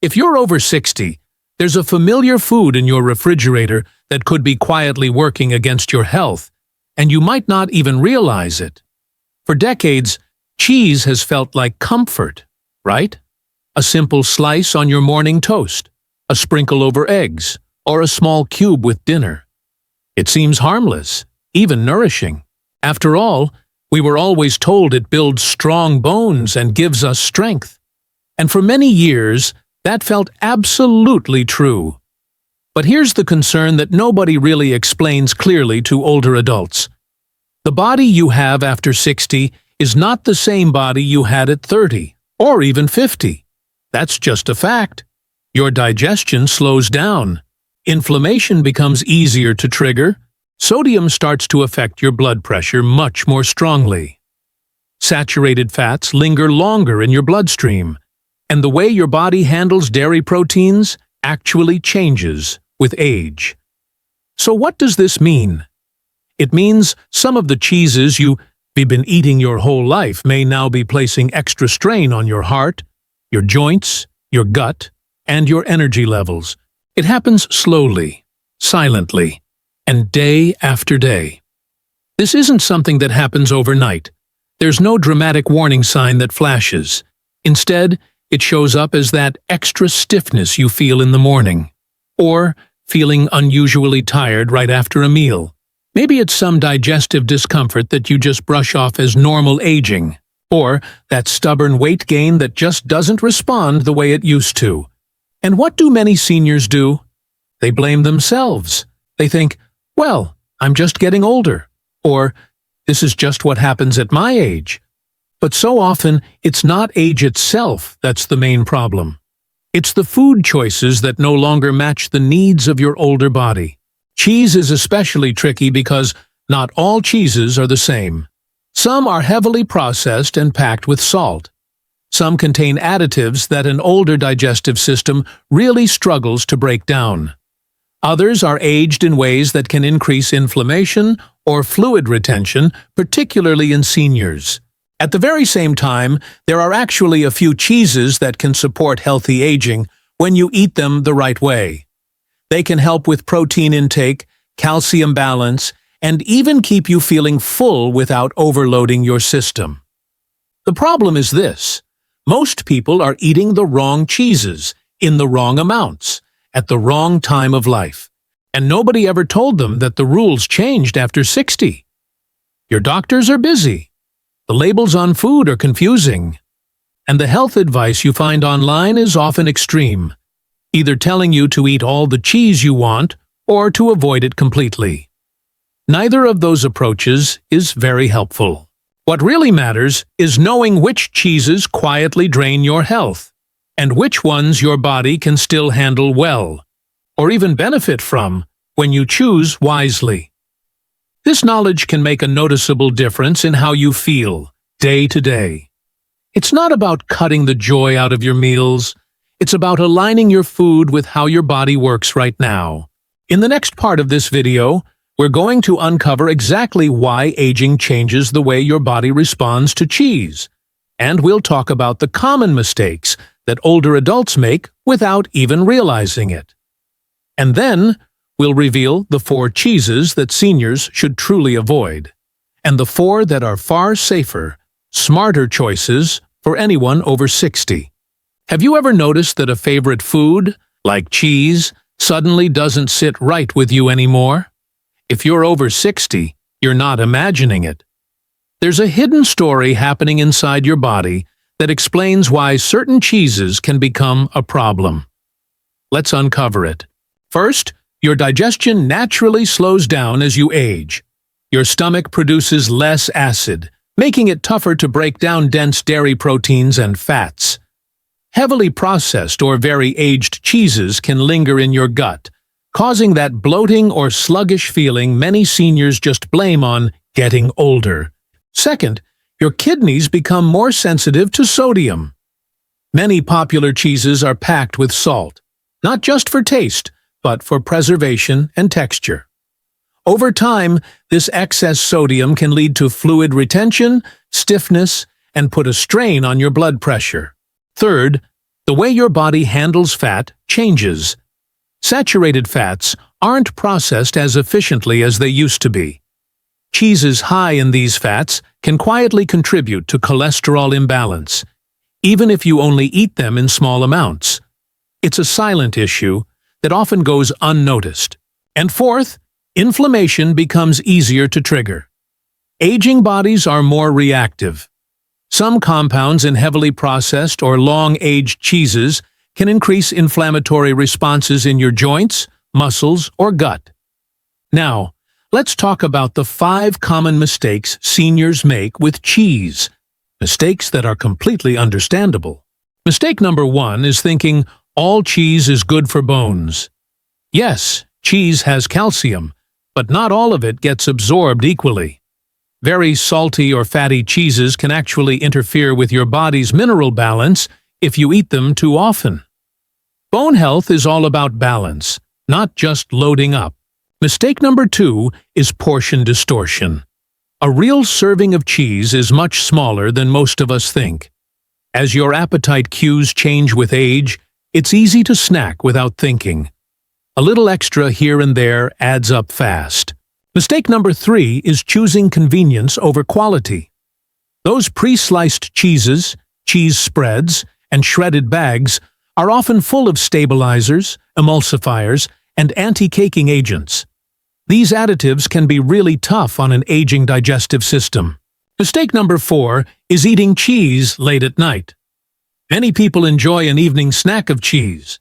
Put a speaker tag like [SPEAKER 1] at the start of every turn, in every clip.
[SPEAKER 1] If you're over 60, there's a familiar food in your refrigerator that could be quietly working against your health, and you might not even realize it. For decades, cheese has felt like comfort, right? A simple slice on your morning toast, a sprinkle over eggs, or a small cube with dinner. It seems harmless, even nourishing. After all, we were always told it builds strong bones and gives us strength. And for many years, that felt absolutely true. But here's the concern that nobody really explains clearly to older adults. The body you have after 60 is not the same body you had at 30, or even 50. That's just a fact. Your digestion slows down. Inflammation becomes easier to trigger. Sodium starts to affect your blood pressure much more strongly. Saturated fats linger longer in your bloodstream, and the way your body handles dairy proteins actually changes with age. So what does this mean? It means some of the cheeses you've been eating your whole life may now be placing extra strain on your heart, your joints, your gut, and your energy levels. It happens slowly, silently, and day after day. This isn't something that happens overnight. There's no dramatic warning sign that flashes. Instead, it shows up as that extra stiffness you feel in the morning, or feeling unusually tired right after a meal. Maybe it's some digestive discomfort that you just brush off as normal aging, or that stubborn weight gain that just doesn't respond the way it used to. And what do many seniors do? They blame themselves. They think, well, I'm just getting older, or this is just what happens at my age. But so often, it's not age itself that's the main problem. It's the food choices that no longer match the needs of your older body. Cheese is especially tricky because not all cheeses are the same. Some are heavily processed and packed with salt. Some contain additives that an older digestive system really struggles to break down. Others are aged in ways that can increase inflammation or fluid retention, particularly in seniors. At the very same time, there are actually a few cheeses that can support healthy aging when you eat them the right way. They can help with protein intake, calcium balance, and even keep you feeling full without overloading your system. The problem is this: most people are eating the wrong cheeses, in the wrong amounts, at the wrong time of life, and nobody ever told them that the rules changed after 60. Your doctors are busy, the labels on food are confusing, and the health advice you find online is often extreme, either telling you to eat all the cheese you want or to avoid it completely. Neither of those approaches is very helpful. What really matters is knowing which cheeses quietly drain your health, and which ones your body can still handle well, or even benefit from, when you choose wisely. This knowledge can make a noticeable difference in how you feel, day to day. It's not about cutting the joy out of your meals. It's about aligning your food with how your body works right now. In the next part of this video, we're going to uncover exactly why aging changes the way your body responds to cheese. And we'll talk about the common mistakes that older adults make without even realizing it. And then, we'll reveal the 4 cheeses that seniors should truly avoid, and the 4 that are far safer, smarter choices for anyone over 60. Have you ever noticed that a favorite food, like cheese, suddenly doesn't sit right with you anymore? If you're over 60, you're not imagining it. There's a hidden story happening inside your body that explains why certain cheeses can become a problem. Let's uncover it. First, your digestion naturally slows down as you age. Your stomach produces less acid, making it tougher to break down dense dairy proteins and fats. Heavily processed or very aged cheeses can linger in your gut, causing that bloating or sluggish feeling many seniors just blame on getting older. Second, your kidneys become more sensitive to sodium. Many popular cheeses are packed with salt, not just for taste, but for preservation and texture. Over time, this excess sodium can lead to fluid retention, stiffness, and put a strain on your blood pressure. Third, The way your body handles fat changes. Saturated fats aren't processed as efficiently as they used to be. Cheeses high in these fats can quietly contribute to cholesterol imbalance, even if you only eat them in small amounts. It's a silent issue that often goes unnoticed. And fourth, inflammation becomes easier to trigger. Aging bodies are more reactive. Some compounds in heavily processed or long-aged cheeses can increase inflammatory responses in your joints, muscles, or gut. Now, let's talk about the 5 common mistakes seniors make with cheese. Mistakes that are completely understandable. Mistake number 1 is thinking all cheese is good for bones. Yes, cheese has calcium, but not all of it gets absorbed equally. Very salty or fatty cheeses can actually interfere with your body's mineral balance if you eat them too often. Bone health is all about balance, not just loading up. Mistake number 2 is portion distortion. A real serving of cheese is much smaller than most of us think. As your appetite cues change with age, it's easy to snack without thinking. A little extra here and there adds up fast. Mistake number 3 is choosing convenience over quality. Those pre-sliced cheeses, cheese spreads, and shredded bags are often full of stabilizers, emulsifiers, and anti-caking agents. These additives can be really tough on an aging digestive system. Mistake number 4 is eating cheese late at night. Many people enjoy an evening snack of cheese,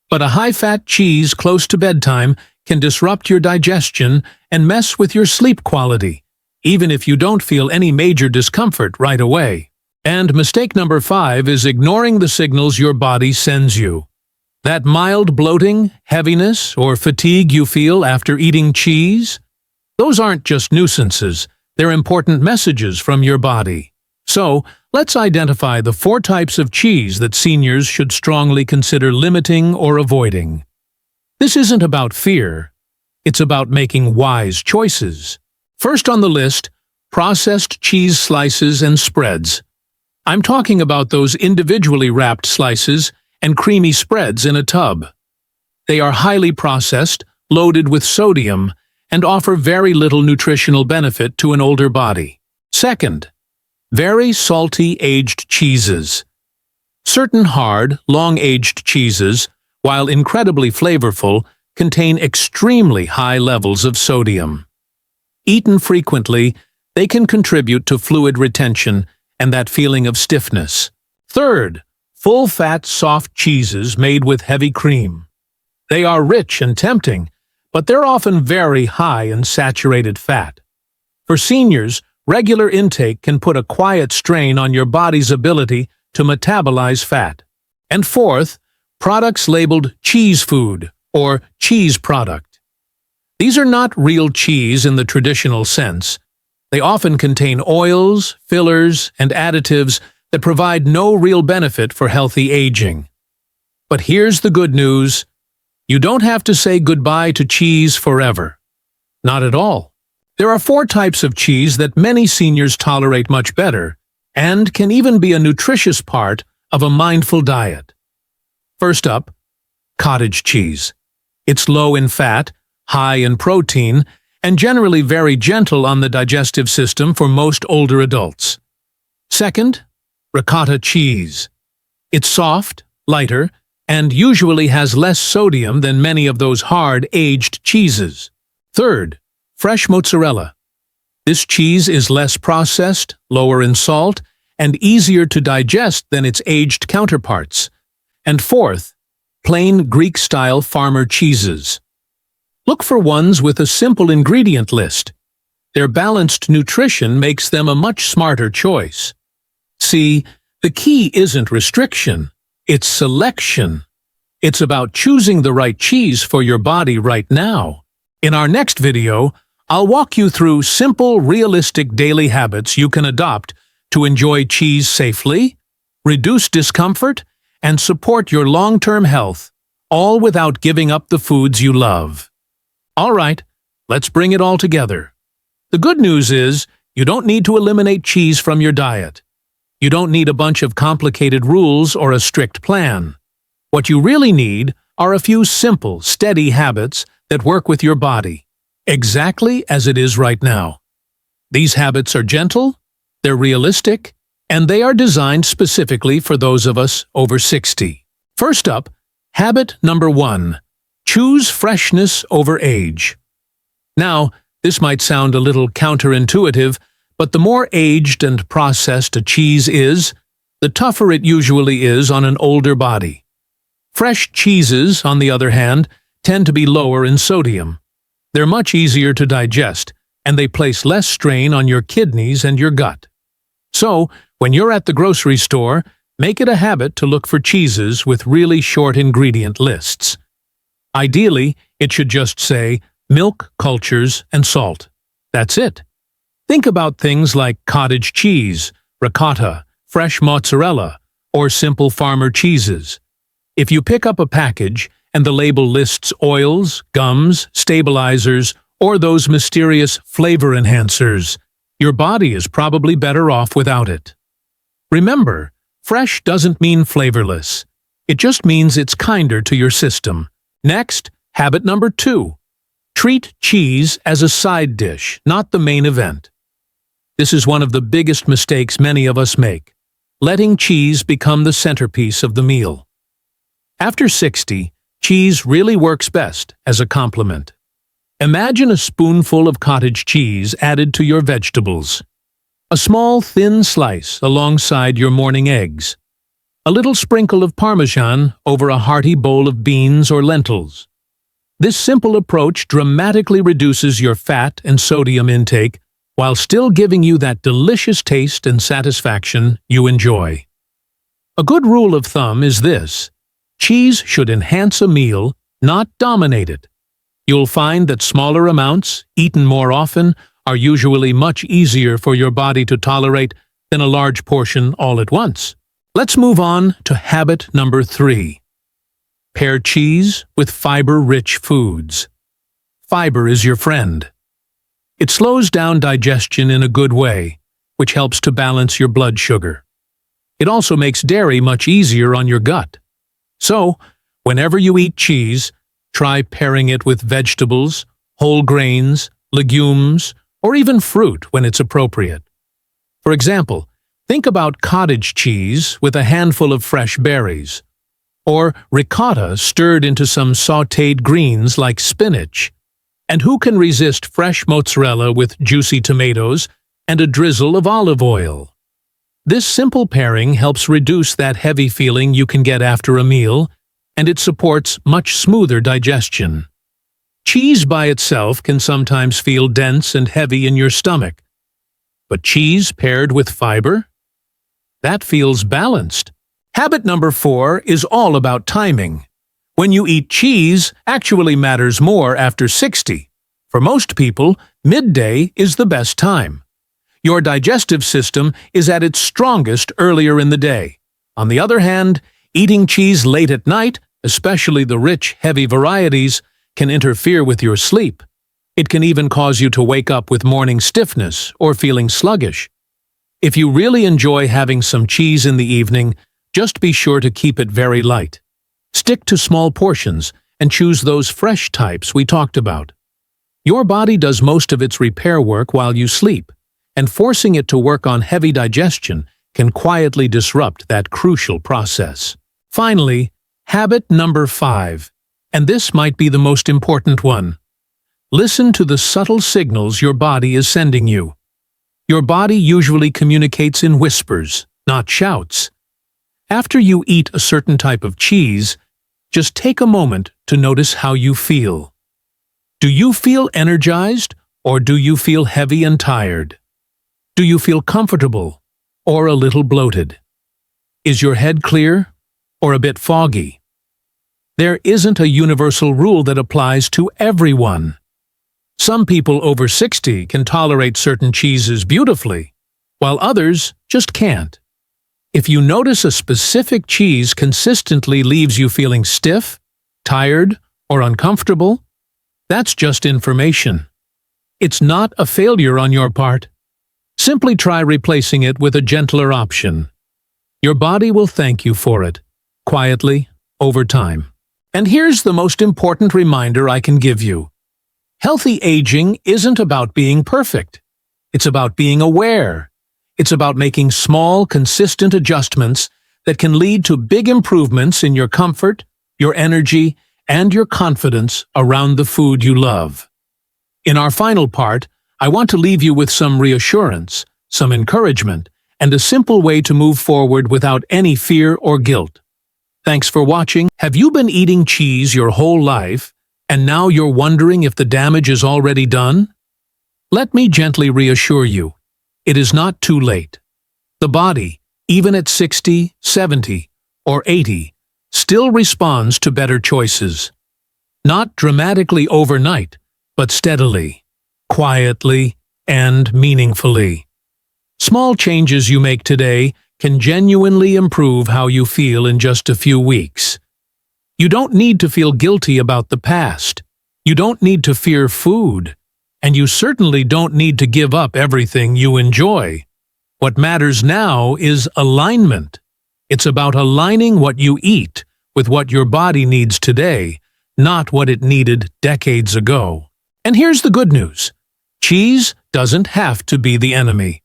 [SPEAKER 1] but a high-fat cheese close to bedtime can disrupt your digestion and mess with your sleep quality, even if you don't feel any major discomfort right away. And mistake number 5 is ignoring the signals your body sends you. That mild bloating, heaviness, or fatigue you feel after eating cheese? Those aren't just nuisances, they're important messages from your body. So, let's identify the 4 types of cheese that seniors should strongly consider limiting or avoiding. This isn't about fear, it's about making wise choices. First on the list, processed cheese slices and spreads. I'm talking about those individually wrapped slices and creamy spreads in a tub. They are highly processed, loaded with sodium, and offer very little nutritional benefit to an older body. Second, very salty aged cheeses. Certain hard, long-aged cheeses, while incredibly flavorful, contain extremely high levels of sodium. Eaten frequently, they can contribute to fluid retention and that feeling of stiffness. Third, full-fat soft cheeses made with heavy cream. They are rich and tempting, but they're often very high in saturated fat. For seniors, regular intake can put a quiet strain on your body's ability to metabolize fat. And fourth, products labeled cheese food or cheese product. These are not real cheese in the traditional sense. They often contain oils, fillers, and additives that provide no real benefit for healthy aging. But here's the good news. You don't have to say goodbye to cheese forever. Not at all. There are 4 types of cheese that many seniors tolerate much better and can even be a nutritious part of a mindful diet. First up, cottage cheese. It's low in fat, high in protein, and generally very gentle on the digestive system for most older adults. Second, ricotta cheese. It's soft, lighter, and usually has less sodium than many of those hard, aged cheeses. Third, fresh mozzarella. This cheese is less processed, lower in salt, and easier to digest than its aged counterparts. And fourth, plain Greek-style farmer cheeses. Look for ones with a simple ingredient list. Their balanced nutrition makes them a much smarter choice. See, the key isn't restriction, it's selection. It's about choosing the right cheese for your body right now. In our next video, I'll walk you through simple, realistic daily habits you can adopt to enjoy cheese safely, reduce discomfort, and support your long-term health, all without giving up the foods you love. All right, let's bring it all together. The good news is, you don't need to eliminate cheese from your diet. You don't need a bunch of complicated rules or a strict plan. What you really need are a few simple, steady habits that work with your body, exactly as it is right now. These habits are gentle, they're realistic, and they are designed specifically for those of us over 60. First up, habit number 1. Choose freshness over age. Now, this might sound a little counterintuitive, but the more aged and processed a cheese is, the tougher it usually is on an older body. Fresh cheeses, on the other hand, tend to be lower in sodium. They're much easier to digest, and they place less strain on your kidneys and your gut. So, when you're at the grocery store, make it a habit to look for cheeses with really short ingredient lists. Ideally, it should just say milk, cultures, and salt. That's it. Think about things like cottage cheese, ricotta, fresh mozzarella, or simple farmer cheeses. If you pick up a package and the label lists oils, gums, stabilizers, or those mysterious flavor enhancers, your body is probably better off without it. Remember, fresh doesn't mean flavorless. It just means it's kinder to your system. Next, habit number 2. Treat cheese as a side dish, not the main event. This is one of the biggest mistakes many of us make, letting cheese become the centerpiece of the meal. After 60, cheese really works best as a complement. Imagine a spoonful of cottage cheese added to your vegetables. A small, thin slice alongside your morning eggs. A little sprinkle of Parmesan over a hearty bowl of beans or lentils. This simple approach dramatically reduces your fat and sodium intake while still giving you that delicious taste and satisfaction you enjoy. A good rule of thumb is this: cheese should enhance a meal, not dominate it. You'll find that smaller amounts, eaten more often, are usually much easier for your body to tolerate than a large portion all at once. Let's move on to habit number 3. Pair cheese with fiber-rich foods. Fiber is your friend. It slows down digestion in a good way, which helps to balance your blood sugar. It also makes dairy much easier on your gut. So, whenever you eat cheese, try pairing it with vegetables, whole grains, legumes, or even fruit when it's appropriate. For example, think about cottage cheese with a handful of fresh berries, or ricotta stirred into some sautéed greens like spinach. And who can resist fresh mozzarella with juicy tomatoes and a drizzle of olive oil? This simple pairing helps reduce that heavy feeling you can get after a meal, and it supports much smoother digestion. Cheese by itself can sometimes feel dense and heavy in your stomach. But cheese paired with fiber? That feels balanced. Habit number 4 is all about timing. When you eat cheese actually matters more after 60. For most people, midday is the best time. Your digestive system is at its strongest earlier in the day. On the other hand, eating cheese late at night, especially the rich, heavy varieties, can interfere with your sleep. It can even cause you to wake up with morning stiffness or feeling sluggish. If you really enjoy having some cheese in the evening, just be sure to keep it very light. Stick to small portions and choose those fresh types we talked about. Your body does most of its repair work while you sleep, and forcing it to work on heavy digestion can quietly disrupt that crucial process. Finally, habit number 5, and this might be the most important one. Listen to the subtle signals your body is sending you. Your body usually communicates in whispers, not shouts. After you eat a certain type of cheese, just take a moment to notice how you feel. Do you feel energized, or do you feel heavy and tired? Do you feel comfortable, or a little bloated? Is your head clear, or a bit foggy? There isn't a universal rule that applies to everyone. Some people over 60 can tolerate certain cheeses beautifully, while others just can't. If you notice a specific cheese consistently leaves you feeling stiff, tired, or uncomfortable, that's just information. It's not a failure on your part. Simply try replacing it with a gentler option, Your body will thank you for it, quietly, over time. And here's the most important reminder I can give you. Healthy aging isn't about being perfect. It's about being aware. It's about making small, consistent adjustments that can lead to big improvements in your comfort, your energy, and your confidence around the food you love. In our final part, I want to leave you with some reassurance, some encouragement, and a simple way to move forward without any fear or guilt. Thanks for watching. Have you been eating cheese your whole life, and now you're wondering if the damage is already done? Let me gently reassure you. It is not too late. The body, even at 60, 70, or 80, still responds to better choices. Not dramatically overnight, but steadily, quietly, and meaningfully. Small changes you make today can genuinely improve how you feel in just a few weeks. You don't need to feel guilty about the past. You don't need to fear food. And you certainly don't need to give up everything you enjoy. What matters now is alignment. It's about aligning what you eat with what your body needs today, not what it needed decades ago. And here's the good news. Cheese doesn't have to be the enemy.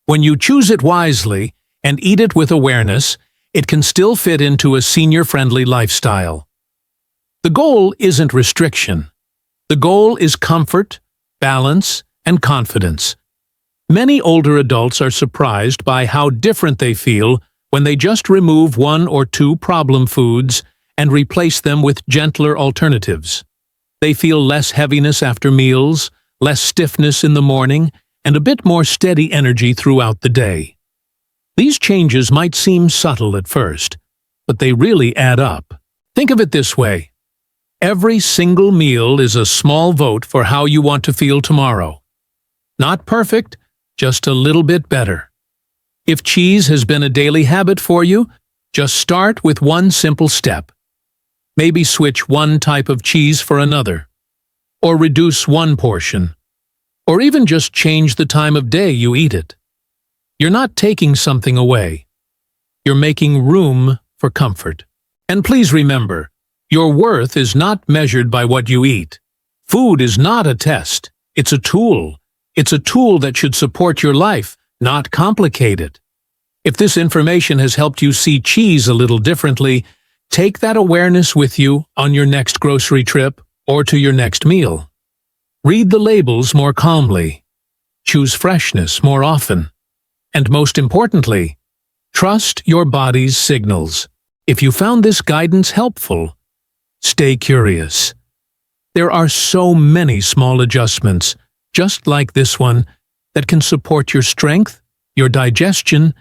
[SPEAKER 1] When you choose it wisely and eat it with awareness, it can still fit into a senior-friendly lifestyle. The goal isn't restriction. The goal is comfort, balance, and confidence. Many older adults are surprised by how different they feel when they just remove 1 or 2 problem foods and replace them with gentler alternatives. They feel less heaviness after meals, less stiffness in the morning, and a bit more steady energy throughout the day. These changes might seem subtle at first, but they really add up. Think of it this way. Every single meal is a small vote for how you want to feel tomorrow. Not perfect, just a little bit better. If cheese has been a daily habit for you, just start with one simple step. Maybe switch one type of cheese for another, or reduce one portion, or even just change the time of day you eat it. You're not taking something away. You're making room for comfort. And please remember, your worth is not measured by what you eat. Food is not a test. It's a tool. It's a tool that should support your life, not complicate it. If this information has helped you see cheese a little differently, take that awareness with you on your next grocery trip or to your next meal. Read the labels more calmly. Choose freshness more often. And most importantly, trust your body's signals. If you found this guidance helpful, stay curious. There are so many small adjustments, just like this one, that can support your strength, your digestion,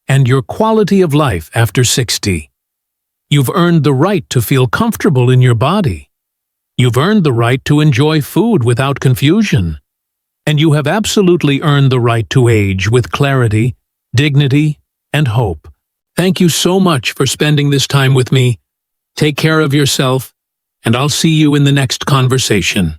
[SPEAKER 1] and your quality of life after 60. You've earned the right to feel comfortable in your body. You've earned the right to enjoy food without confusion. And you have absolutely earned the right to age with clarity, dignity, and hope. Thank you so much for spending this time with me. Take care of yourself, and I'll see you in the next conversation.